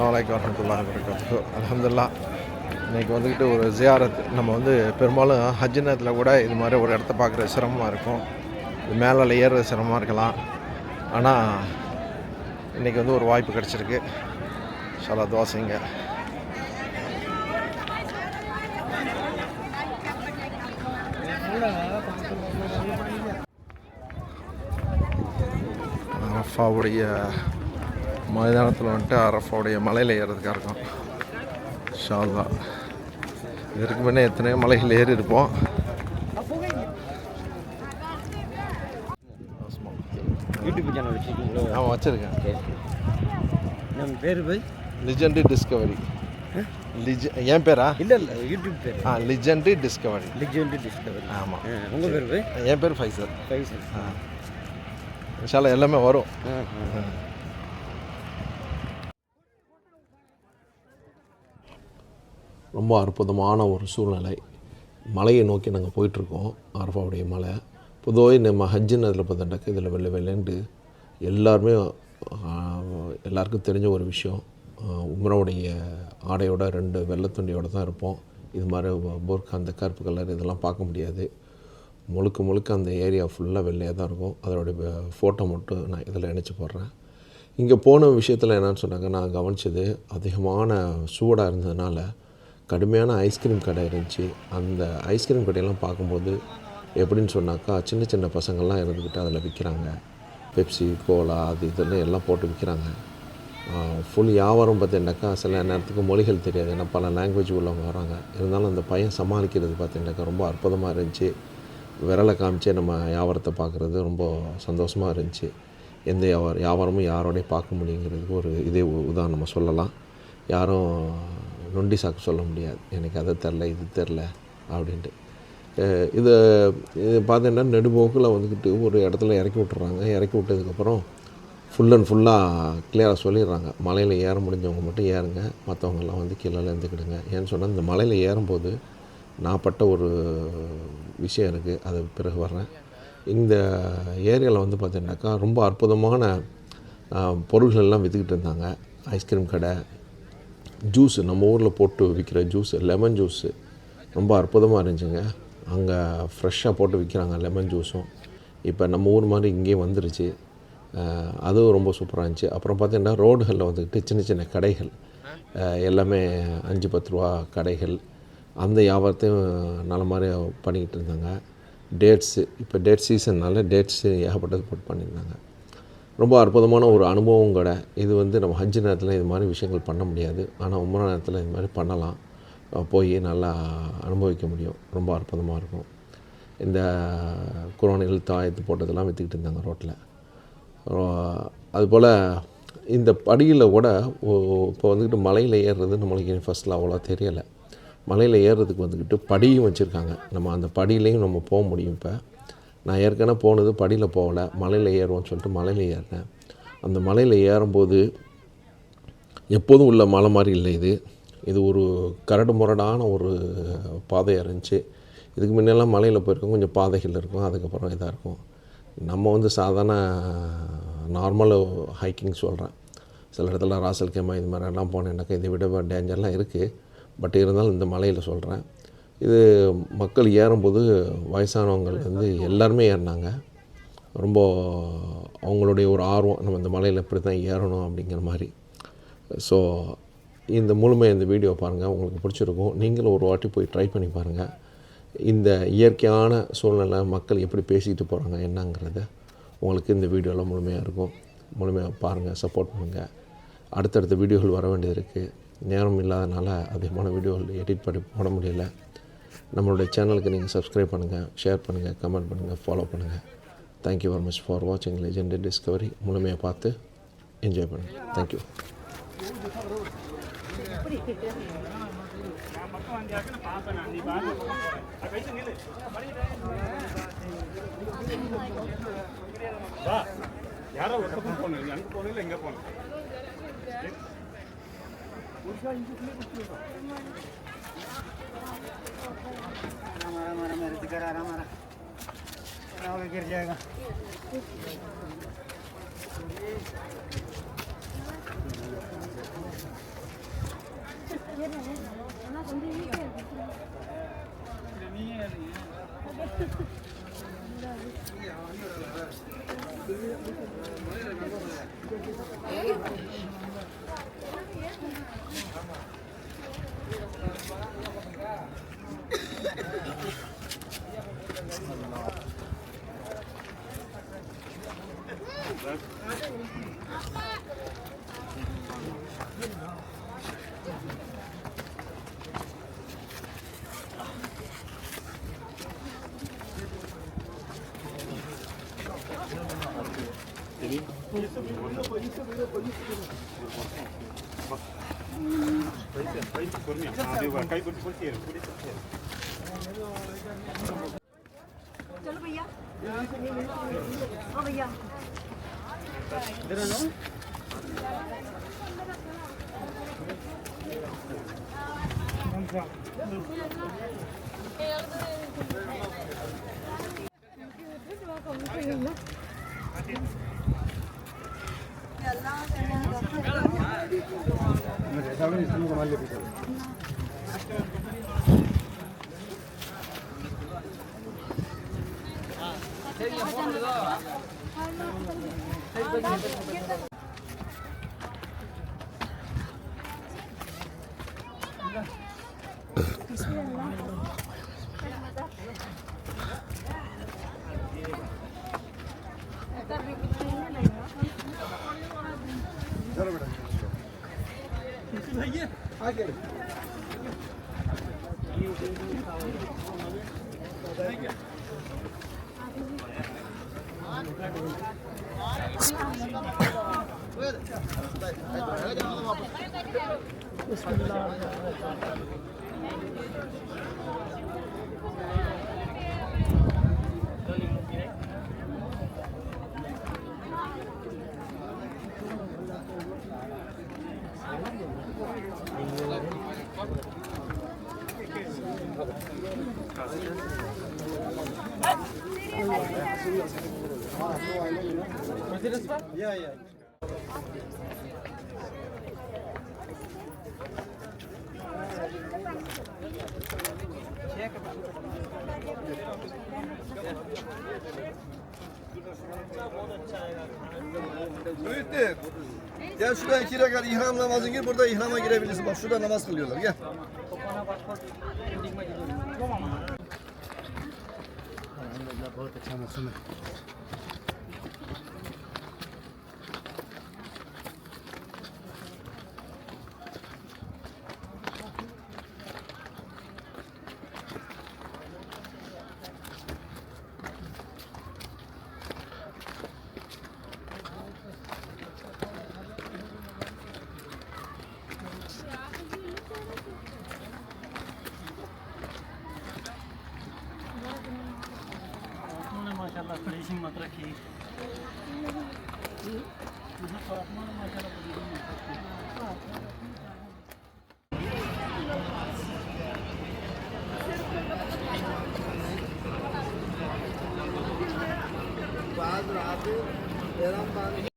வலைக்கம் வரஹ்மத்துல்லாஹி வபரகாத்துஹு. அல்ஹம்துலில்லாஹ். இன்றைக்கி வந்துக்கிட்டு ஒரு ஜியாரத். நம்ம வந்து பெரும்பாலும் ஹஜ் நேரத்தில் கூட இது மாதிரி ஒரு இடத்த பார்க்குற சிரமமாக இருக்கும். இது மேலே ஏறுறது சிரமமாக இருக்கலாம். ஆனால் இன்றைக்கி வந்து ஒரு வாய்ப்பு கிடச்சிருக்கு. இன்ஷா அல்லாஹ் துஆ செய்யுங்க. அரஃபாவுடைய மைதானத்தில் வந்துட்டு அரஃபாவுடைய மலையில் ஏறுறதுக்காக இருக்கும். இன்ஷா அல்லாஹ். இதற்கு முன்னே எத்தனையோ மலைகள் ஏறி இருப்போம். யூடியூப் சேனல் வச்சுருக்கீங்களோ? ஆமாம், வச்சுருக்கேன். நம்ம பேர் போய் லிஜெண்டு டிஸ்கவரி. என் பேரா? இல்லை யூடியூப் பேர். லிஜெண்டு டிஸ்கவரி. லிஜெண்டு டிஸ்கவரி. ஆமாம். உங்கள் பேர் போய்? என் பேர் ஃபைசல். ஃபைசல். இன்ஷா அல்லாஹ் எல்லாமே வரும். ரொம்ப அற்புதமான ஒரு சூழ்நிலை. மலையை நோக்கி நாங்கள் போயிட்டுருக்கோம். அரஃபாவுடைய மலை. பொதுவாக நம்ம ஹஜ்ஜுன்னு அதில் பார்த்தாண்டாக்க இதில் வெள்ளை வெள்ளைண்டு எல்லாருக்கும் தெரிஞ்ச ஒரு விஷயம். உம்ராவுடைய ஆடையோட 2 வெள்ளைத்துண்டியோடு தான் இருப்போம். இது மாதிரி போர்க்கா, அந்த கருப்பு கலர் இதெல்லாம் பார்க்க முடியாது. முழுக்க அந்த ஏரியா ஃபுல்லாக வெள்ளையாக தான் இருக்கும். அதோடைய ஃபோட்டோ மட்டும் நான் இதில் இணைச்சி போடுறேன். இங்கே போன விஷயத்தில் என்னென்னு சொன்னாங்க, நான் கவனித்தது அதிகமான சூடாக இருந்ததுனால கடுமையான ஐஸ்கிரீம் கடை இருந்துச்சு. அந்த ஐஸ்கிரீம் கடையெல்லாம் பார்க்கும்போது எப்படின்னு சொன்னாக்கா, சின்ன பசங்கள்லாம் இருந்துக்கிட்டு அதில் விற்கிறாங்க. பெப்சி, கோலா, அது இதெல்லாம் எல்லாம் போட்டு விற்கிறாங்க. ஃபுல் வியாபாரம் பார்த்தீங்கன்னாக்கா சில நேரத்துக்கு மொழிகள் தெரியாது. ஏன்னா பல லாங்குவேஜ் உள்ளவங்க வராங்க. இருந்தாலும் அந்த பையன் சமாளிக்கிறது பார்த்தீங்கன்னாக்கா ரொம்ப அற்புதமாக இருந்துச்சு. விரலை காமிச்சே நம்ம வியாபாரத்தை பார்க்குறது ரொம்ப சந்தோஷமாக இருந்துச்சு. எந்த வியாபாரமும் யாரோடையும் பார்க்க முடியுங்கிறதுக்கு ஒரு இதே உதாரணமாக சொல்லலாம். யாரும் நொண்டி சாக்கு சொல்ல முடியாது, எனக்கு அதை தெரில இது தெரில அப்படின்ட்டு. இது பார்த்தீங்கன்னா நெடுபோக்கில் வந்துக்கிட்டு ஒரு இடத்துல இறக்கி விட்டுறாங்க. இறக்கி விட்டதுக்கப்புறம் ஃபுல் அண்ட் ஃபுல்லாக கிளியராக சொல்லிடுறாங்க, மலையில் ஏற முடிஞ்சவங்க மட்டும் ஏறுங்க, மற்றவங்கெல்லாம் வந்து கீழே இருந்துக்கிடுங்க. ஏன்னு சொன்னால் இந்த மலையில் ஏறும்போது நான் பட்ட ஒரு விஷயம் இருக்குது, அது பிறகு வர்றேன். இந்த ஏரியாவில் வந்து பார்த்திங்கனாக்கா ரொம்ப அற்புதமான பொருள்கள்லாம் விற்றுக்கிட்டு இருந்தாங்க. ஐஸ்கிரீம் கடை, ஜூஸு, நம்ம ஊரில் போட்டு விற்கிற ஜூஸு, லெமன் ஜூஸு ரொம்ப அற்புதமாக இருந்துச்சுங்க. அங்கே ஃப்ரெஷ்ஷாக போட்டு விற்கிறாங்க லெமன் ஜூஸும். இப்போ நம்ம ஊர் மாதிரி இங்கேயும் வந்துருச்சு. அதுவும் ரொம்ப சூப்பராக இருந்துச்சு. அப்புறம் பார்த்திங்கன்னா ரோடுகளில் வந்துக்கிட்டு சின்ன கடைகள் எல்லாமே 5-10 ரூபா கடைகள், அந்த வியாபாரத்தையும் நல்ல மாதிரி பண்ணிக்கிட்டு இருந்தாங்க. டேட்ஸு, இப்போ டேட் சீசன்னால் டேட்ஸு ஏகப்பட்டது போட்டு பண்ணியிருந்தாங்க. ரொம்ப அற்புதமான ஒரு அனுபவம் கடை இது. வந்து நம்ம ஹஜ் நேரத்தில் இது மாதிரி விஷயங்கள் பண்ண முடியாது. ஆனால் உம்ரா நேரத்தில் இது மாதிரி பண்ணலாம். போய் நல்லா அனுபவிக்க முடியும். ரொம்ப அற்புதமாக இருக்கும். இந்த குரானில் தாயத்து போட்டதெல்லாம் விற்றுக்கிட்டு இருந்தாங்க ரோட்டில். அதுபோல் இந்த படியில் கூட இப்போ வந்துக்கிட்டு மலையில் ஏறுறது நம்மளுக்கு ஃபஸ்ட்டில் அவ்வளோ தெரியலை. மலையில் ஏறுறதுக்கு வந்துக்கிட்டு படியும் வச்சுருக்காங்க. நம்ம அந்த படியிலையும் நம்ம போக முடியும். இப்போ நான் ஏற்கனவே போனது படியில் போகலை, மலையில் ஏறுவோன்னு சொல்லிட்டு மலையில் ஏறினேன். அந்த மலையில் ஏறும்போது எப்போதும் உள்ள மலை மாதிரி இல்லை. இது ஒரு கரடு முரடான ஒரு பாதையாக இருந்துச்சு. இதுக்கு முன்னெல்லாம் மலையில் போயிருக்கோம், கொஞ்சம் பாதைகள் இருக்கும், அதுக்கப்புறம் இதாக இருக்கும். நம்ம வந்து சாதாரண நார்மல் ஹைக்கிங் சொல்கிறேன். சில இடத்துல ராசல் கேமா இது மாதிரிலாம் போனேன்னாக்கா இதை விட டேஞ்சர்லாம் இருக்குது. பட் இருந்தாலும் இந்த மலையில் சொல்கிறேன். இது மக்கள் ஏறும்போது வயசானவங்க வந்து எல்லாருமே ஏறினாங்க. ரொம்ப அவங்களுடைய ஒரு ஆர்வம், நம்ம இந்த மலையில் இப்படி தான் ஏறணும் அப்படிங்கிற மாதிரி. ஸோ இந்த இந்த வீடியோ பாருங்கள், உங்களுக்கு பிடிச்சிருக்கும். நீங்களும் ஒரு வாட்டி போய் ட்ரை பண்ணி பாருங்கள். இந்த இயற்கையான சூழ்நிலை மக்கள் எப்படி பேசிக்கிட்டு போகிறாங்க என்னங்கிறத உங்களுக்கு இந்த வீடியோவில் முழுமையாக இருக்கும். முழுமையாக பாருங்கள், சப்போர்ட் பண்ணுங்கள். அடுத்தடுத்த வீடியோகள் வர வேண்டியது இருக்குது. நேரம் இல்லாதனால அதிகமான வீடியோகள் எடிட் பண்ணி போட முடியல. நம்மளுடைய சேனலுக்கு நீங்கள் சப்ஸ்கிரைப் பண்ணுங்கள், ஷேர் பண்ணுங்கள், கமெண்ட் பண்ணுங்கள், ஃபாலோ பண்ணுங்கள். தேங்க்யூ வெரி மச் ஃபார் வாட்சிங் லெஜெண்ட் டிஸ்கவரி. முழுமையாக பார்த்து என்ஜாய் பண்ணுங்கள். தேங்க்யூ. யாரோ ஒருத்தரும் போனீங்க, அங்கே போனீங்க, எங்கே போனீங்க? गिर जाएगा। चलो भैया ओ भैया इधर no Büyüttük. Gel şuraya 2 rekat ihram namazını gir. Burada ihrama girebilirsin. Bak şurada namaz kılıyorlar. Gel. माशाल्लाह बड़ी हिम्मत रखी बाद रात एहराम बांध